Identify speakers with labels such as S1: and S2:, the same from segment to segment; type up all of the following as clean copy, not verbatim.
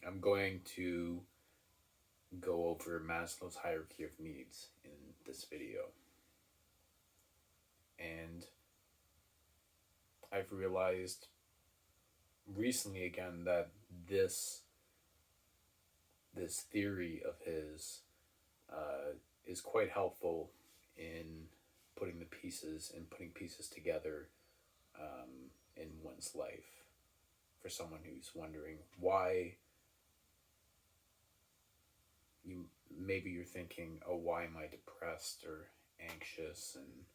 S1: I'm going to go over Maslow's hierarchy of needs in this video. And I've realized recently again that this this theory of his is quite helpful in putting pieces together in one's life for someone who's wondering why you maybe you're thinking, oh, why am I depressed or anxious, and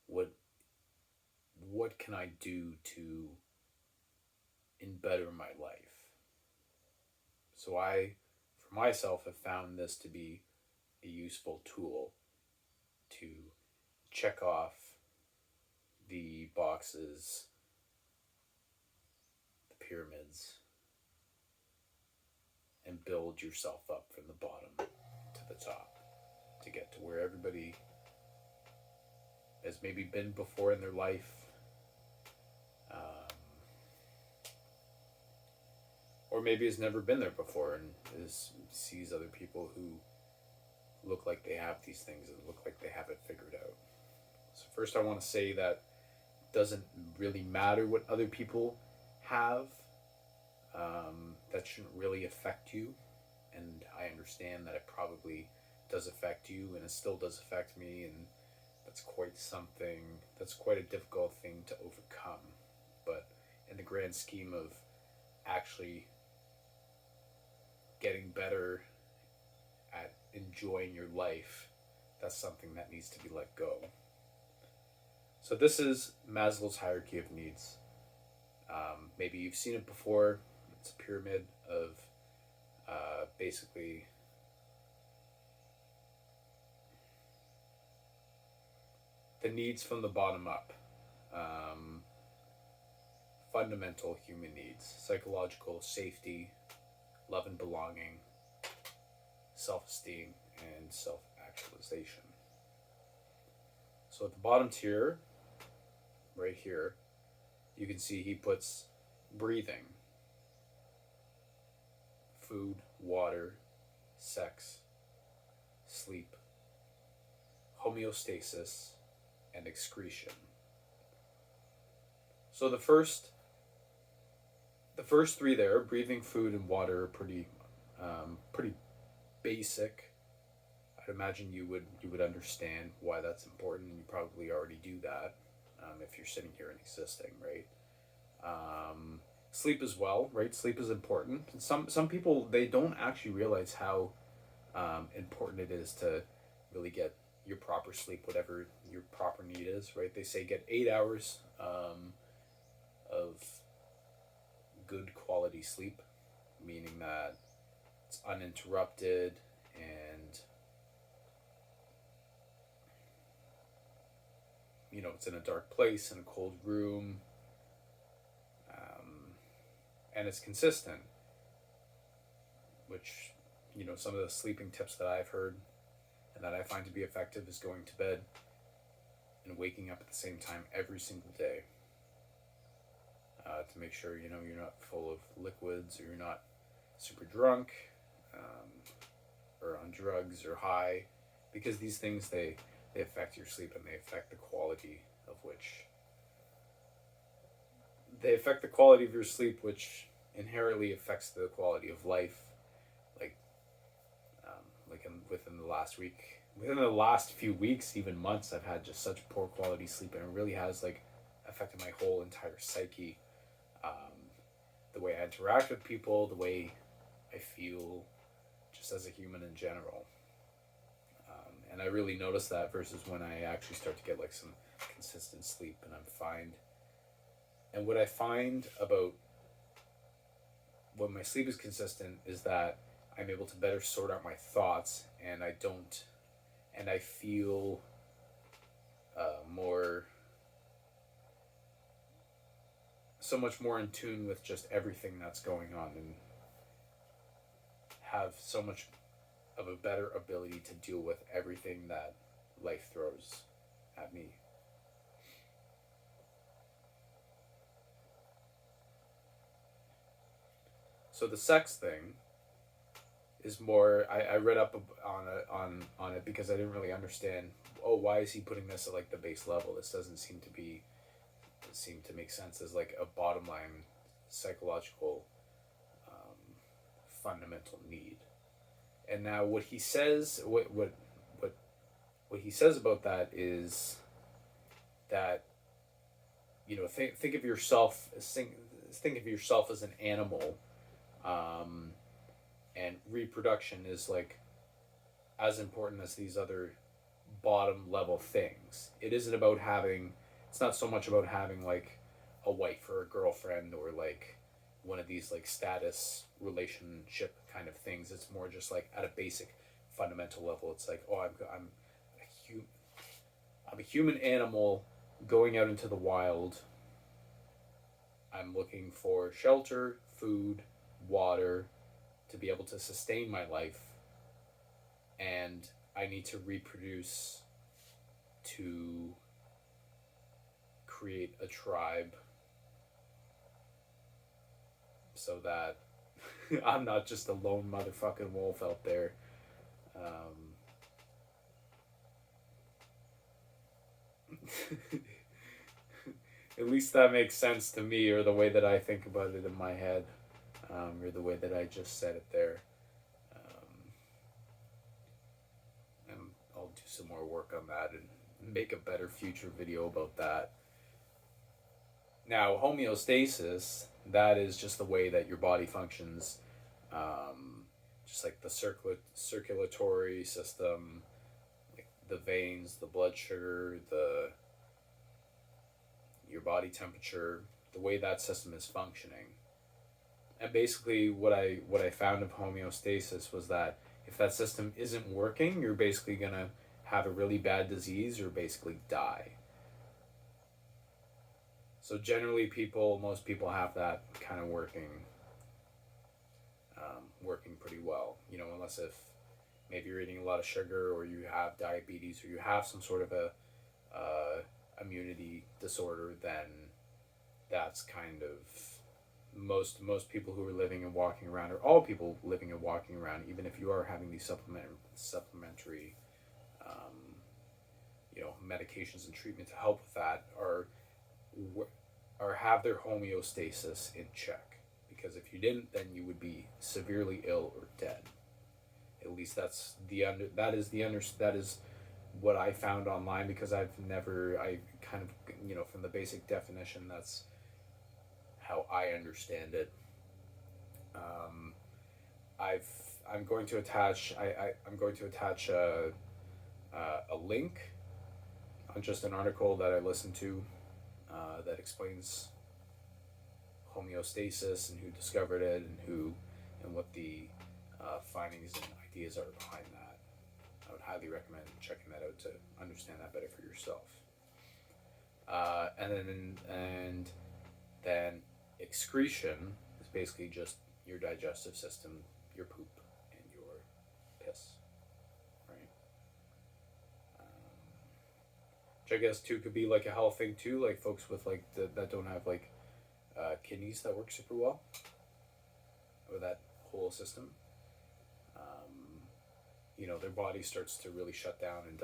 S1: what what can I do to better my life? So I, for myself, have found this to be a useful tool to check off the boxes, the pyramids, and build yourself up from the bottom to the top to get to where everybody has maybe been before in their life, or maybe has never been there before and sees other people who look like they have these things and look like they have it figured out. So first, I want to say that it doesn't really matter what other people have. That shouldn't really affect you, and I understand that it probably does affect you, and it still does affect me, and that's quite something. That's quite a difficult thing to overcome. But in the grand scheme of actually getting better at enjoying your life, that's something that needs to be let go. So this is Maslow's hierarchy of needs. Maybe you've seen it before. It's a pyramid of basically the needs from the bottom up. Um, Fundamental human needs: psychological safety, love and belonging, self-esteem, and self-actualization. So at the bottom tier, right here, you can see he puts breathing, food, water, sex, sleep, homeostasis, and excretion. So the first three there, breathing, food, and water, are pretty basic. I'd imagine you would understand why that's important, and you probably already do that if you're sitting here and existing, right? Sleep as well, right? Sleep is important. Some people, they don't actually realize how important it is to really get your proper sleep, whatever your proper need is, right? They say get 8 hours of good quality sleep, meaning that it's uninterrupted and it's in a dark place in a cold room, and it's consistent, which some of the sleeping tips that I've heard and that I find to be effective is going to bed and waking up at the same time every single day, to make sure you're not full of liquids, or you're not super drunk, or on drugs or high, because these things, they affect your sleep, and they affect the quality of which they affect the quality of your sleep, which inherently affects the quality of life. Like, within the last week, within the last few weeks, even months, I've had just such poor quality sleep, and it really has affected my whole entire psyche. The way I interact with people, the way I feel, just as a human in general. And I really notice that versus when I actually start to get some consistent sleep, and I'm fine. And what I find about when my sleep is consistent is that I'm able to better sort out my thoughts, and I feel more, so much more in tune with just everything that's going on, and have so much of a better ability to deal with everything that life throws at me. So the sex thing is more. I read up on it because I didn't really understand. Oh, why is he putting this at like the base level? This doesn't seem to make sense as like a bottom line psychological fundamental need. And now what he says, what he says about that is that, think of yourself think of yourself as an animal, um, and reproduction is like as important as these other bottom level things. It isn't about having. It's not so much about having like a wife or a girlfriend or like one of these like status relationship kind of things. It's more just like at a basic fundamental level. It's like, oh, I'm a human animal going out into the wild. I'm looking for shelter, food, water to be able to sustain my life, and I need to reproduce to create a tribe so that I'm not just a lone motherfucking wolf out there. At least that makes sense to me, or the way that I think about it in my head, or the way that I just said it there. And I'll do some more work on that and make a better future video about that. Now, homeostasis, that is just the way that your body functions, just like the circulatory system, like the veins, the blood sugar, your body temperature, the way that system is functioning. And basically what I found of homeostasis was that if that system isn't working, you're basically going to have a really bad disease or basically die. So generally most people have that kind of working pretty well, unless if maybe you're eating a lot of sugar or you have diabetes or you have some sort of a immunity disorder, then that's kind of most people who are living and walking around, or all people living and walking around, even if you are having these supplementary medications and treatment to help with that, or have their homeostasis in check. Because if you didn't, then you would be severely ill or dead. At least that is what I found online, because I kind of, from the basic definition, that's how I understand it. I'm going to attach a link on just an article that I listened to that explains homeostasis and who discovered it and what the findings and ideas are behind that. I would highly recommend checking that out to understand that better for yourself. And then excretion is basically just your digestive system, your poop and your piss, right? Which I guess too could be like a health thing too, like folks with like that don't have like kidneys that work super well, or that whole system. Their body starts to really shut down and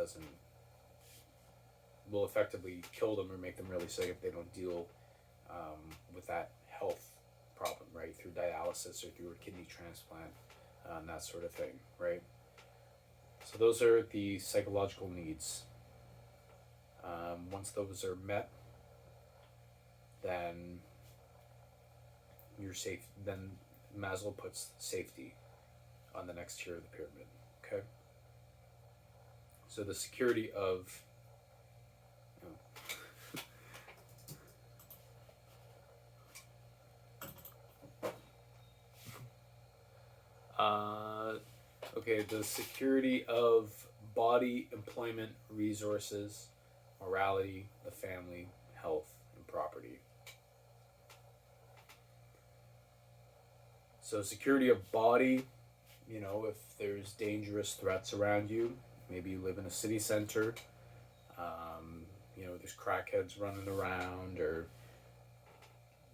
S1: will effectively kill them or make them really sick if they don't deal with that health problem, right? Through dialysis or through a kidney transplant, and that sort of thing, right? So those are the psychological needs. Once those are met, then you're safe. Then Maslow puts safety on the next tier of the pyramid. Okay. So the security of the security of body, employment, resources, morality, the family, health, and property. So security of body, if there's dangerous threats around you, maybe you live in a city center, there's crackheads running around, or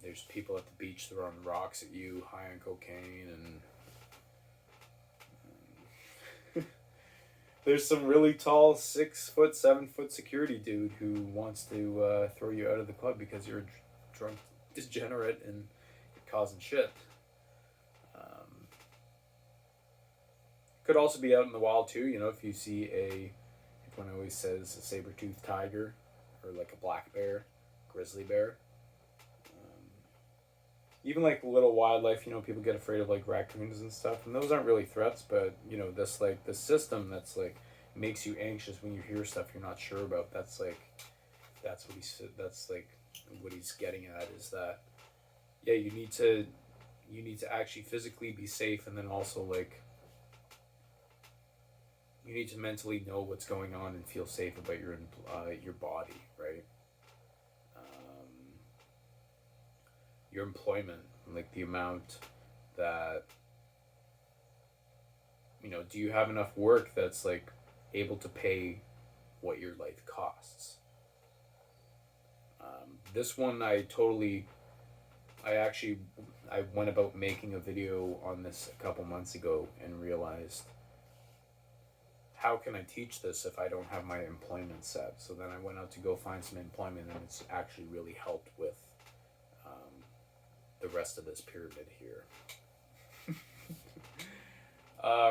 S1: There's people at the beach throwing rocks at you, high on cocaine, and there's some really tall 6 foot, 7 foot security dude who wants to throw you out of the club because you're a drunk degenerate and causing shit. Could also be out in the wild too. If you see everyone always says a saber-toothed tiger, or like a black bear, grizzly bear. Even like little wildlife, people get afraid of like raccoons and stuff, and those aren't really threats, but this like the system that's like makes you anxious when you hear stuff you're not sure about. That's like what he's getting at is that yeah, you need to actually physically be safe, and then also like you need to mentally know what's going on and feel safe about your body, right? Your employment, like the amount that do you have enough work that's like able to pay what your life costs? This one I went about making a video on this a couple months ago and realized, how can I teach this if I don't have my employment set? So then I went out to go find some employment, and it's actually really helped with the rest of this pyramid here.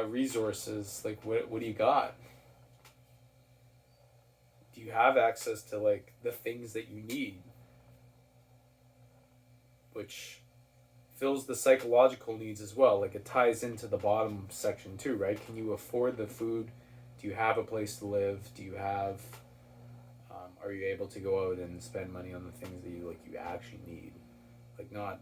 S1: Resources, like what do you got? Do you have access to like the things that you need? Which fills the psychological needs as well. Like it ties into the bottom section too, right? Can you afford the food? Do you have a place to live? Do you have are you able to go out and spend money on the things that you actually need? Like not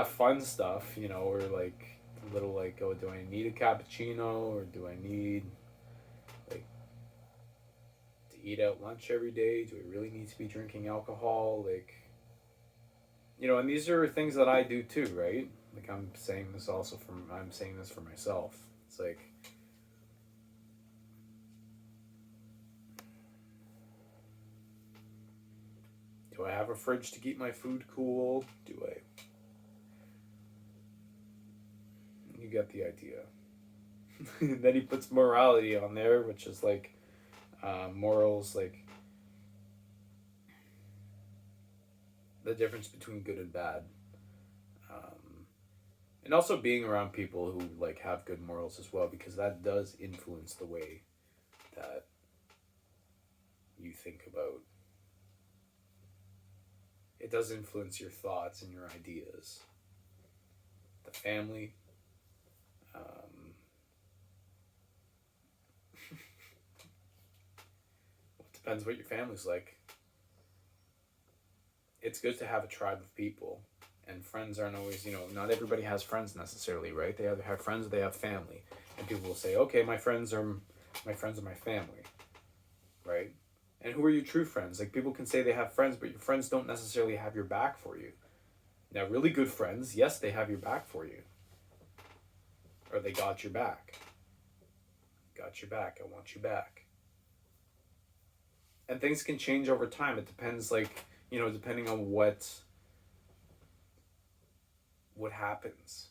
S1: fun stuff, or like little like, oh, do I need a cappuccino, or do I need like to eat out lunch every day? Do I really need to be drinking alcohol? Like, and these are things that I do too, right? Like I'm saying this for myself. It's like, do I have a fridge to keep my food cool? Do I? You get the idea. Then he puts morality on there, which is like morals, like the difference between good and bad. And also being around people who like have good morals as well, because that does influence the way that you think about. It does influence your thoughts and your ideas. The family. Depends what your family's like. It's good to have a tribe of people, and friends aren't always, not everybody has friends necessarily, right? They either have friends or they have family, and people will say, okay, my friends are my family, right? And who are your true friends? Like people can say they have friends, but your friends don't necessarily have your back for you. Now, really good friends, yes, they have your back for you, or they got your back. Got your back. I want you back. And things can change over time. It depends, like, depending on what happens.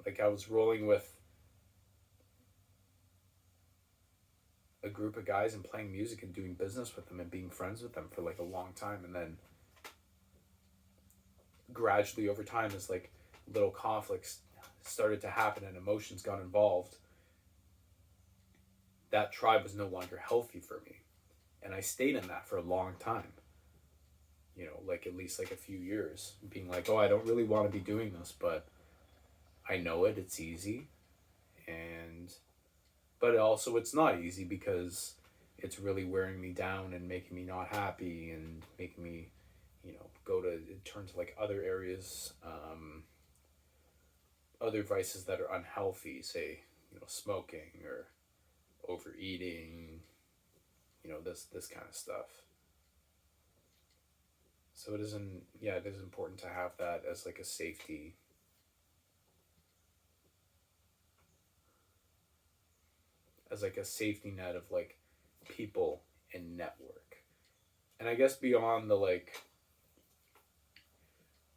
S1: Like I was rolling with a group of guys and playing music and doing business with them and being friends with them for like a long time, and then gradually over time, as like little conflicts started to happen and emotions got involved, that tribe was no longer healthy for me. And I stayed in that for a long time. Like at least like a few years, being like, oh, I don't really want to be doing this, but I know it's easy. But also it's not easy, because it's really wearing me down and making me not happy and making me, turn to like other areas, other vices that are unhealthy, say, smoking or overeating, this kind of stuff. So it is important to have that as like a safety, net of like people and network. And I guess beyond the like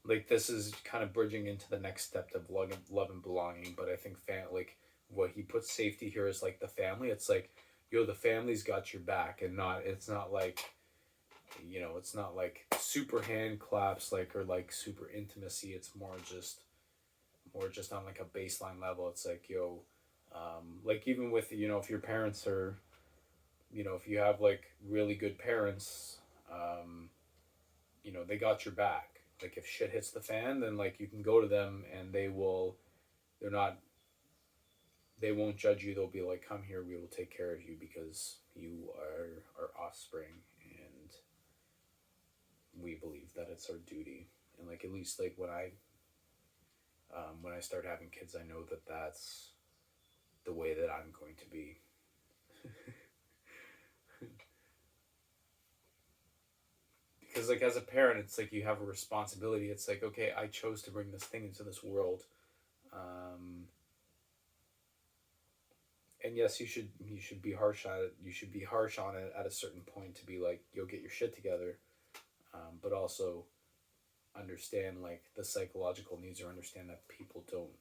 S1: like this is kind of bridging into the next step of love and belonging. But I think like what he puts safety here is like the family. It's like, the family's got your back, and it's not like, it's not like super hand claps, like, or like super intimacy. It's more just on like a baseline level. It's like, like even with, if your parents are, if you have like really good parents, they got your back. Like if shit hits the fan, then like you can go to them and they're not, they won't judge you. They'll be like, come here, we will take care of you because you are our offspring, and we believe that it's our duty. And like, at least like when I start having kids, I know that that's the way that I'm going to be. Because like as a parent, it's like you have a responsibility. It's like, okay, I chose to bring this thing into this world. Um, and yes, you should be harsh on it. You should be harsh on it at a certain point to be like, you'll get your shit together. But also understand like the psychological needs, or understand that people don't.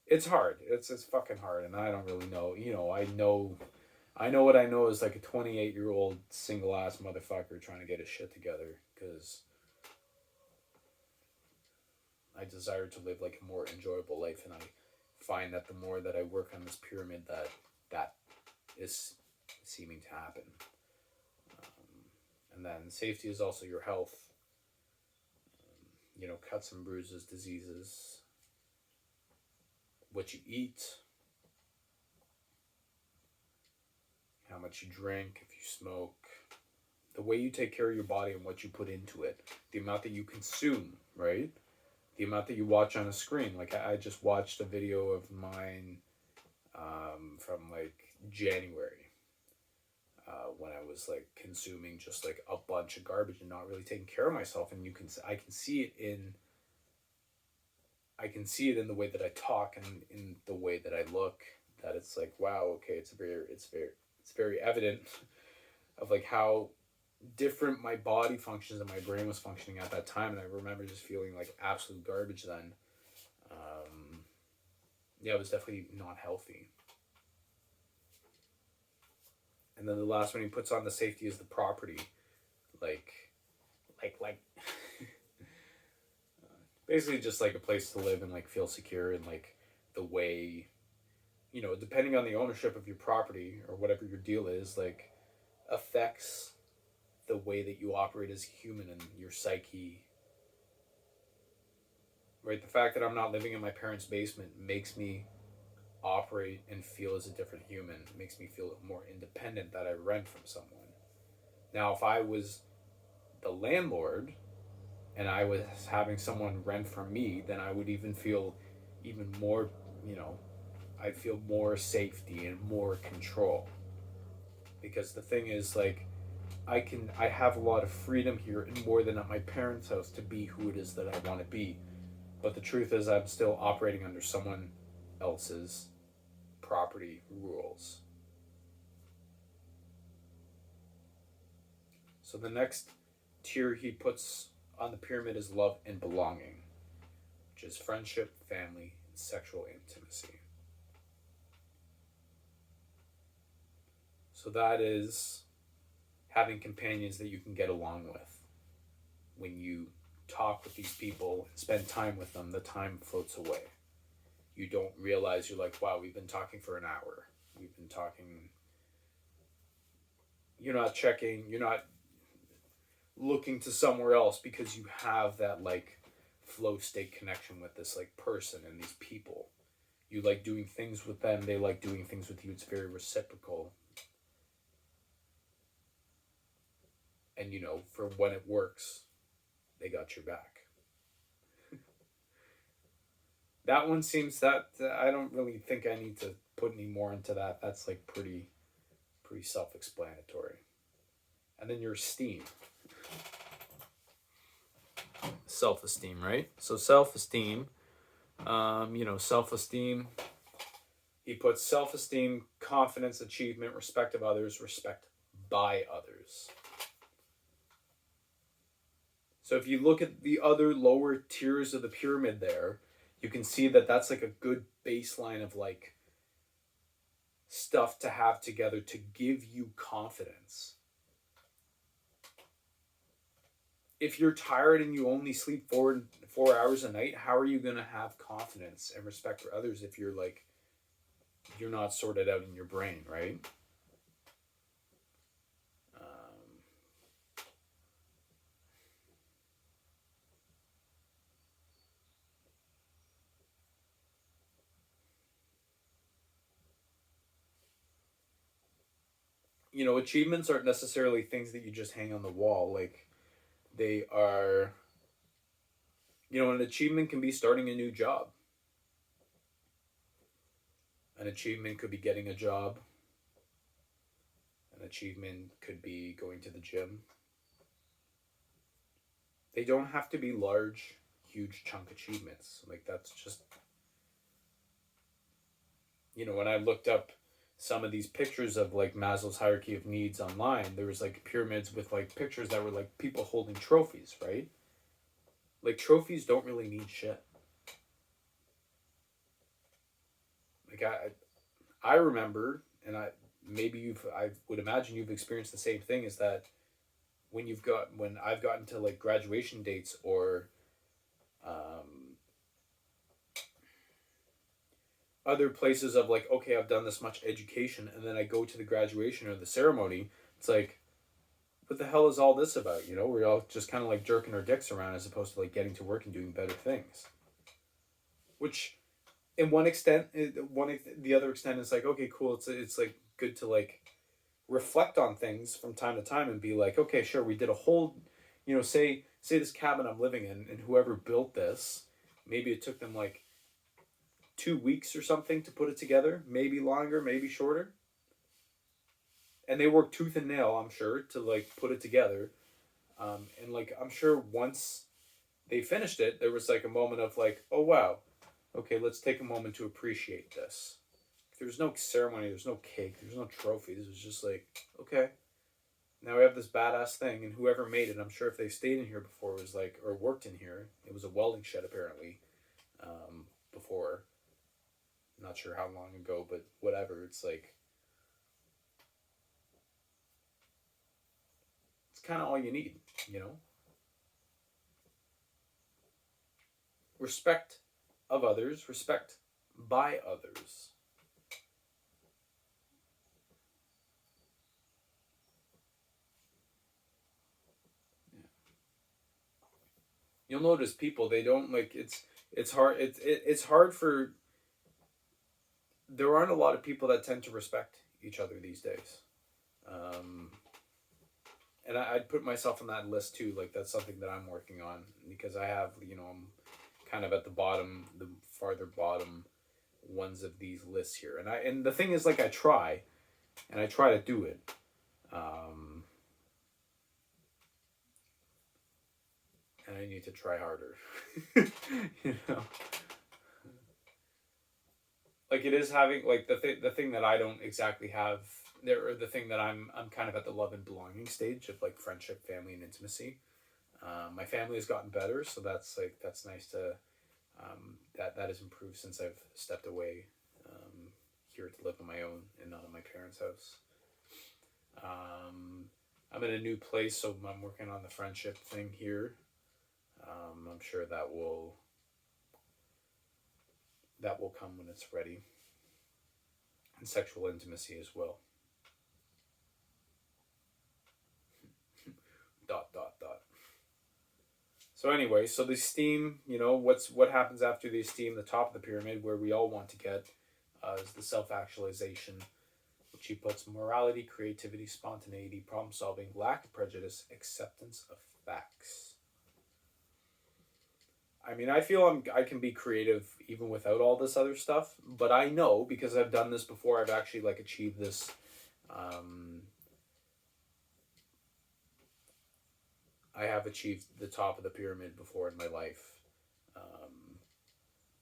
S1: It's hard. It's fucking hard, and I don't really know. I know what I know is like a 28-year-old single ass motherfucker trying to get his shit together, because I desire to live like a more enjoyable life, and I find that the more that I work on this pyramid, that is seeming to happen. And then safety is also your health. Cuts and bruises, diseases, what you eat, how much you drink, if you smoke, the way you take care of your body and what you put into it, the amount that you consume, right? The amount that you watch on a screen. Like I just watched a video of mine from like January, when I was like consuming just like a bunch of garbage and not really taking care of myself. And I can see it in the way that I talk and in the way that I look, that it's like, wow, okay, it's very evident of like how different my body functions and my brain was functioning at that time. And I remember just feeling like absolute garbage then. Yeah, it was definitely not healthy. And then the last one he puts on the safety is the property. Like, like basically just like a place to live and like feel secure, and like the way, depending on the ownership of your property or whatever your deal is, like affects the way that you operate as a human and your psyche. Right? The fact that I'm not living in my parents' basement makes me operate and feel as a different human. It makes me feel more independent that I rent from someone. Now, if I was the landlord and I was having someone rent from me, then I would even feel even more, I'd feel more safety and more control. Because the thing is, like, I have a lot of freedom here, and more than at my parents' house, to be who it is that I want to be. But the truth is, I'm still operating under someone else's property rules. So the next tier he puts on the pyramid is love and belonging, which is friendship, family, and sexual intimacy. So that is having companions that you can get along with. When you talk with these people and spend time with them, the time floats away. You don't realize, you're like, wow, we've been talking for an hour. We've been talking. You're not looking to somewhere else, because you have that like flow state connection with this like person and these people. You like doing things with them, they like doing things with you. It's very reciprocal. And for when it works, they got your back. That one seems that I don't really think I need to put any more into that. That's like pretty self-explanatory. And then your esteem. Self-esteem, right? So self-esteem, self-esteem, he puts self-esteem, confidence, achievement, respect of others, respect by others. So if you look at the other lower tiers of the pyramid there, you can see that that's like a good baseline of like stuff to have together to give you confidence. If you're tired and you only sleep 4 hours a night, how are you going to have confidence and respect for others if you're like you're not sorted out in your brain, right? Um, Achievements aren't necessarily things that you just hang on the wall. Like they are, an achievement can be starting a new job. An achievement could be getting a job. An achievement could be going to the gym. They don't have to be large, huge chunk achievements. Like that's just, when I looked up some of these pictures of like Maslow's hierarchy of needs online, there was like pyramids with like pictures that were like people holding trophies, right? Like trophies don't really mean shit. Like I remember, and I would imagine you've experienced the same thing. Is that when I've gotten to like graduation dates or um, other places of like, okay, I've done this much education, and then I go to the graduation or the ceremony. It's like, what the hell is all this about? We're all just kind of like jerking our dicks around as opposed to like getting to work and doing better things. Which, in one extent, the other extent is like, okay, cool. It's like good to like reflect on things from time to time and be like, okay, sure, we did a whole, say this cabin I'm living in, and whoever built this, maybe it took them like 2 weeks or something to put it together, maybe longer, maybe shorter. And they worked tooth and nail, I'm sure, to like put it together. And like I'm sure once they finished it, there was like a moment of like, oh wow, okay, let's take a moment to appreciate this. There's no ceremony, there's no cake, there's no trophies. It was just like, okay, now we have this badass thing, and whoever made it, I'm sure if they stayed in here before, it was like, or worked in here, it was a welding shed apparently, before. Not sure how long ago, but whatever. It's like, it's kind of all you need, you know? Respect of others, respect by others. You'll notice people, they don't like it's hard it's hard for there aren't a lot of people that tend to respect each other these days. Um, and I'd put myself on that list too. Like that's something that I'm working on because I have, I'm kind of at the bottom, the farther bottom ones of these lists here. And the thing is, like, I try to do it. Um, and I need to try harder. you know, like it is having like the thing that I don't exactly have there, or the thing that I'm kind of at the love and belonging stage of like friendship, family, and intimacy. My family has gotten better, so that's nice to that has improved since I've stepped away here to live on my own and not in my parents' house. I'm in a new place, so I'm working on the friendship thing here. I'm sure that will come when it's ready, and sexual intimacy as well. Dot dot dot. So anyway, so the esteem, what happens after the esteem, the top of the pyramid, where we all want to get, is the self actualization, which he puts morality, creativity, spontaneity, problem solving, lack of prejudice, acceptance of facts. I mean, I feel I can be creative even without all this other stuff, but I know because I've done this before. I've actually like achieved this. Um, I have achieved the top of the pyramid before in my life. Um,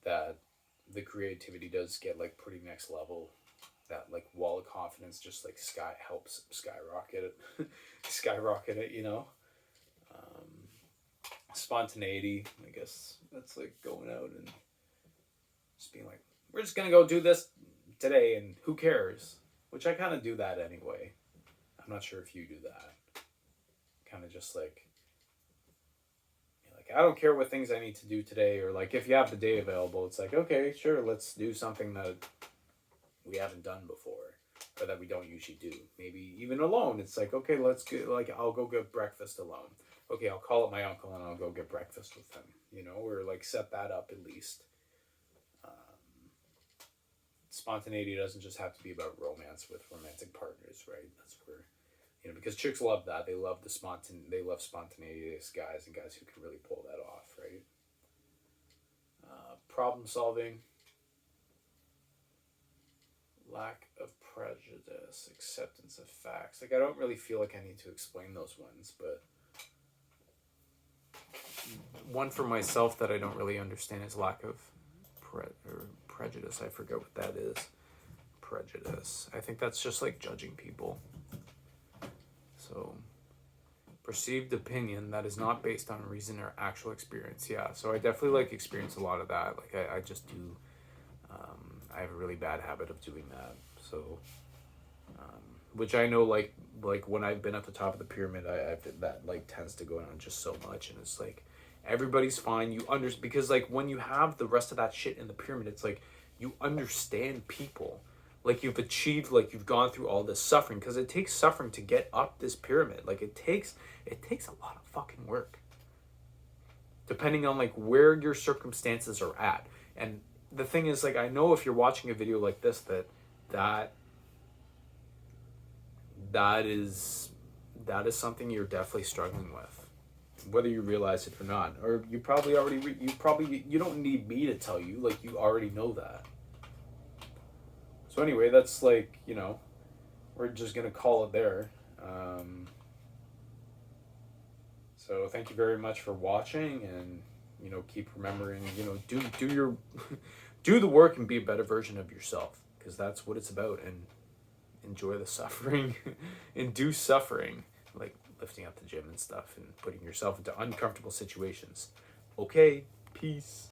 S1: that the creativity does get like pretty next level. That like wall of confidence just like helps skyrocket it, skyrocket it. Um, Spontaneity, I guess that's like going out and just being like, we're just gonna go do this today and who cares? Which I kind of do that anyway. I'm not sure if you do that. Kind of just like, I don't care what things I need to do today, or like if you have the day available, it's like, okay, sure, let's do something that we haven't done before or that we don't usually do. Maybe even alone, it's like, okay, let's get, like, I'll go get breakfast alone. Okay, I'll call up my uncle and I'll go get breakfast with him, or like set that up at least. Spontaneity doesn't just have to be about romance with romantic partners, right? That's where, because chicks love that. They love they love spontaneous guys and guys who can really pull that off, right? Problem solving, lack of prejudice, acceptance of facts. Like, I don't really feel like I need to explain those ones, but one for myself that I don't really understand is lack of prejudice. I forget what that is. Prejudice. I think that's just like judging people. So, perceived opinion that is not based on reason or actual experience. Yeah, so I definitely like experience a lot of that. Like I just do. I have a really bad habit of doing that. So, which I know, like when I've been at the top of the pyramid, I've that like tends to go on just so much, and it's like everybody's fine. Because like when you have the rest of that shit in the pyramid, it's like you understand people. Like you've achieved, like you've gone through all this suffering, because it takes suffering to get up this pyramid. Like it takes a lot of fucking work, depending on like where your circumstances are at. And the thing is, like, I know if you're watching a video like this, that is something you're definitely struggling with, whether you realize it or not. Or you probably already you don't need me to tell you, like you already know that. So anyway, that's like, we're just gonna call it there. So thank you very much for watching, and keep remembering, do your do the work and be a better version of yourself, because that's what it's about. And enjoy the suffering and do suffering, like lifting up the gym and stuff and putting yourself into uncomfortable situations. Okay, peace.